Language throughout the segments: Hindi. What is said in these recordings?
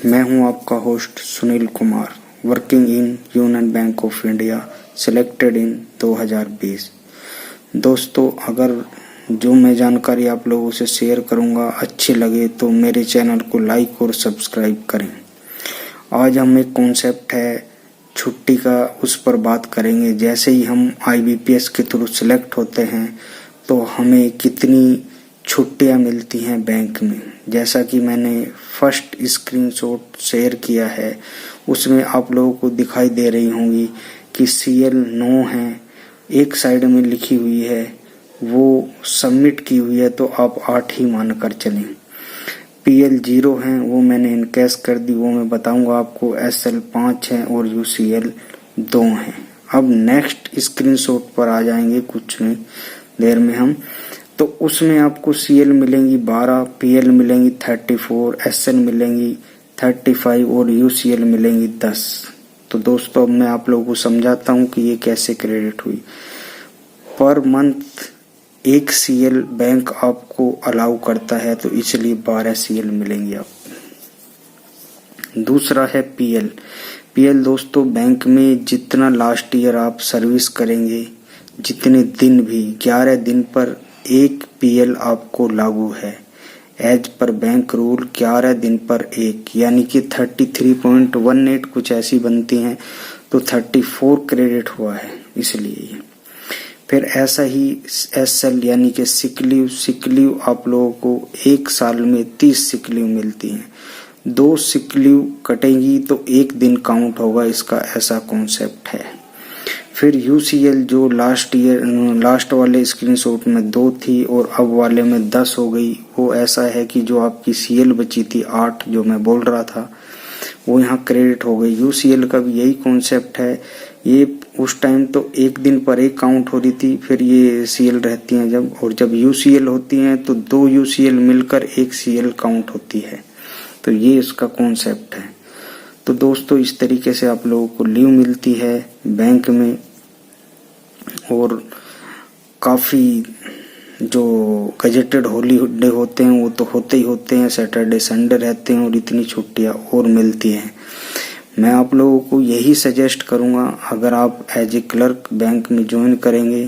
मैं हूं आपका host Sunil Kumar, working in union bank of India, selected in 2020। दोस्तों, अगर जो मैं जानकारी आप लोगों से शेयर करूंगा अच्छी लगे तो मेरे चैनल को लाइक और सब्सक्राइब करें। आज हम एक कॉन्सेप्ट है छुट्टी का, उस पर बात करेंगे। जैसे ही हम IBPS के थ्रू सिलेक्ट होते हैं तो हमें कितनी छुट्टियां मिलती हैं बैंक में। जैसा कि मैंने फर्स्ट स्क्रीनशॉट शेयर किया है, उसमें आप लोगों को दिखाई दे रही होंगी कि CL 9 है, एक साइड में लिखी हुई है, वो सबमिट की हुई है तो आप 8 ही मानकर चलें। PL 0 है, वो मैंने इनकैश कर दी, वो मैं बताऊंगा आपको। SL 5 है और UCL 2 है। अब नेक्स्ट स्क्रीनशॉट पर आ जाएंगे कुछ देर में हम, तो उसमें आपको CL मिलेंगी 12, PL मिलेंगी 34, SL मिलेंगी 35 और UCL मिलेंगी 10। तो दोस्तों, अब मैं आप लोगों को समझाता हूँ कि ये कैसे क्रेडिट हुई। पर मंथ एक CL बैंक आपको अलाउ करता है, तो इसलिए 12 CL मिलेंगी आपको। दूसरा है PL। PL दोस्तों, बैंक में जितना लास्ट ईयर आप सर्विस करेंगे, जितने दिन भी, 11 दिन पर एक PL आपको लागू है। एज पर बैंक रूल 11 दिन पर एक, यानी कि 33.18 कुछ ऐसी बनती हैं, तो 34 क्रेडिट हुआ है इसलिए। फिर ऐसा ही SL यानी कि सिक लीव आप लोगों को एक साल में 30 सिक लीव मिलती हैं। 2 सिक लीव कटेंगी तो एक दिन काउंट होगा, इसका ऐसा कॉन्सेप्ट है। फिर UCL जो लास्ट वाले स्क्रीनशॉट में 2 थी और अब वाले में 10 हो गई, वो ऐसा है कि जो आपकी CL बची थी 8 जो मैं बोल रहा था, वो यहाँ क्रेडिट हो गई। UCL का भी यही कॉन्सेप्ट है। ये उस टाइम तो एक दिन पर एक काउंट हो रही थी, फिर ये CL रहती हैं जब, और जब UCL होती हैं तो 2 UCL मिलकर एक CL काउंट होती है। तो ये इसका कॉन्सेप्ट है। तो दोस्तों, इस तरीके से आप लोगों को लीव मिलती है बैंक में। और काफ़ी जो गजेटेड हॉलीडे होते हैं वो तो होते ही होते हैं, सैटरडे संडे रहते हैं, और इतनी छुट्टियां और मिलती हैं। मैं आप लोगों को यही सजेस्ट करूंगा, अगर आप एज ए क्लर्क बैंक में ज्वाइन करेंगे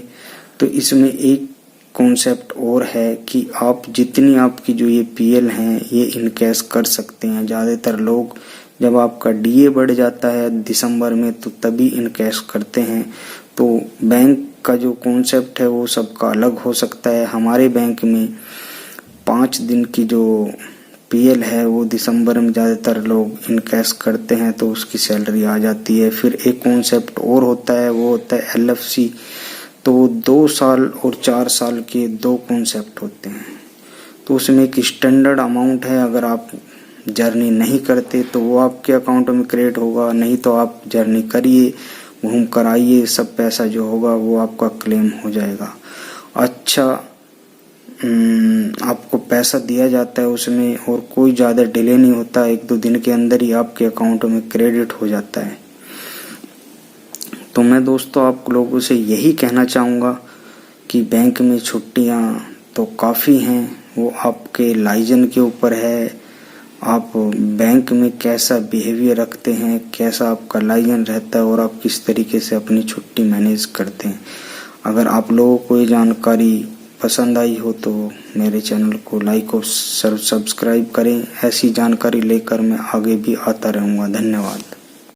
तो इसमें एक कॉन्सेप्ट और है कि आप जितनी आपकी जो ये PL हैं ये इनकैश कर सकते हैं। ज़्यादातर लोग जब आपका DA बढ़ जाता है दिसंबर में तो तभी इनकैश करते हैं। तो बैंक का जो कॉन्सेप्ट है वो सबका अलग हो सकता है। हमारे बैंक में 5 दिन की जो PL है वो दिसंबर में ज़्यादातर लोग इनकैश करते हैं, तो उसकी सैलरी आ जाती है। फिर एक कॉन्सेप्ट और होता है, वो होता है LFC। तो 2 साल और 4 साल के 2 कॉन्सेप्ट होते हैं। तो उसमें एक स्टैंडर्ड अमाउंट है, अगर आप जर्नी नहीं करते तो वो आपके अकाउंट में क्रेडिट होगा, नहीं तो आप जर्नी करिए, घूम कर आइए, सब पैसा जो होगा वो आपका क्लेम हो जाएगा। अच्छा, आपको पैसा दिया जाता है उसमें, और कोई ज़्यादा डिले नहीं होता, 1-2 दिन के अंदर ही आपके अकाउंट में क्रेडिट हो जाता है। तो मैं दोस्तों आप लोगों से यही कहना चाहूँगा कि बैंक में छुट्टियाँ तो काफ़ी हैं, वो आपके लाइजन के ऊपर है। आप बैंक में कैसा बिहेवियर रखते हैं, कैसा आपका लाइजन रहता है, और आप किस तरीके से अपनी छुट्टी मैनेज करते हैं। अगर आप लोगों को ये जानकारी पसंद आई हो तो मेरे चैनल को लाइक और सब्सक्राइब करें। ऐसी जानकारी लेकर मैं आगे भी आता रहूँगा। धन्यवाद।